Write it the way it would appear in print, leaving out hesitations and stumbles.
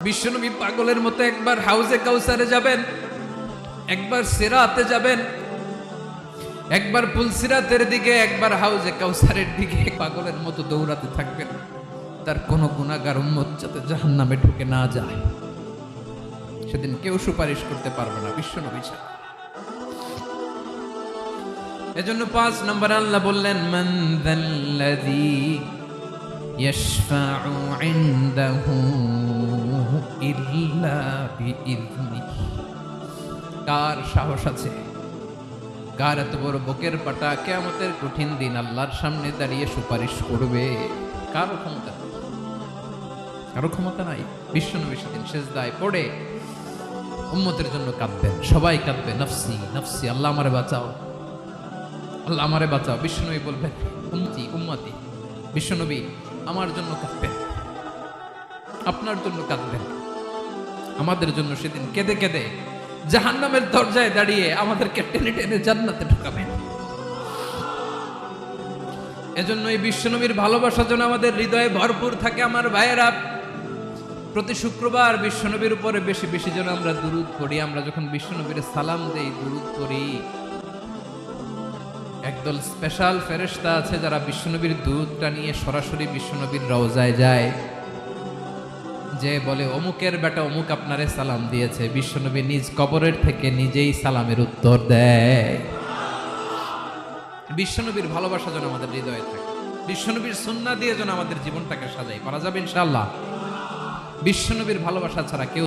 বিশ্বনবী পাগলের মতো একবার হাউজে কাউসারে যাবেন, একবার সিরাতে যাবেন, একবার পুলসিরাতের দিকে, একবার হাউজে কাউসারের দিকে পাগলের মতো দৌড়াতে থাকবেন। তার কোন গুনাহগার উম্মত যাতে জাহান্নামে ঢুকে না যায়, সেদিন কেউ সুপারিশ করতে পারবে না বিশ্বনবী ছাড়া। এজন্য ৫ নম্বর আল্লাহ বললেন, মান যাল্লাযী ইয়াশফাউ ইনদাহু ইল্লা বিইযনিহি। কার সাহস আছে, কার এত বড় বুকের পাটা কিয়ামতের কঠিন দিন আল্লাহর সামনে দাঁড়িয়ে সুপারিশ করবে? কারো ক্ষমতা নেই, কারো ক্ষমতা নাই। বিশ্বনবী সেদিন সেজদায় পড়ে উম্মতের জন্য কাঁদবেন, সবাই কাঁদবে, নফসি নফসি, আল্লাহ আমারে বাঁচাও, আল্লাহ আমারে বাঁচাও। বিশ্বনবী বলবেন, উম্মতি উম্মতি। বিশ্বনবী আমার জন্য কাঁদবেন, আপনার জন্য কাঁদবেন, আমাদের জন্য সেদিন কেঁদে কেঁদে জাহান্নামের দরজায় দাঁড়িয়ে আমাদেরকে টেনে টেনে জান্নাতে ঢুকাবেন। এজন্য এই বিশ্বনবীর ভালোবাসা যেন আমাদের হৃদয়ে ভরপুর থাকে। আমার ভাইয়েরা, প্রতি শুক্রবার বিশ্বনবীর উপরে বেশি বেশি যেন আমরা দুরূদ পড়ি। আমরা যখন বিশ্বনবীর সালাম দেই, দুরূদ পড়ি, একদল স্পেশাল ফেরেশতা আছে যারা বিশ্বনবীর দুধটা নিয়ে সরাসরি বিশ্বনবীর রওজায় যায়, যে বলে অমুকের বেটা অমুক আপনারে সালাম দিয়েছে। বিশ্বনবী নিজ কবরের থেকে নিজেই সালামের উত্তর দেয়। বিশ্বনবীর ভালোবাসা যেন আমাদের হৃদয়ে থাকে, বিশ্বনবীর সুন্নাহ দিয়ে যেন আমাদের জীবনটাকে সাজাই, পারা যাবে ইনশাআল্লাহ। বিশ্বনবীর ভালোবাসা ছাড়া কেউ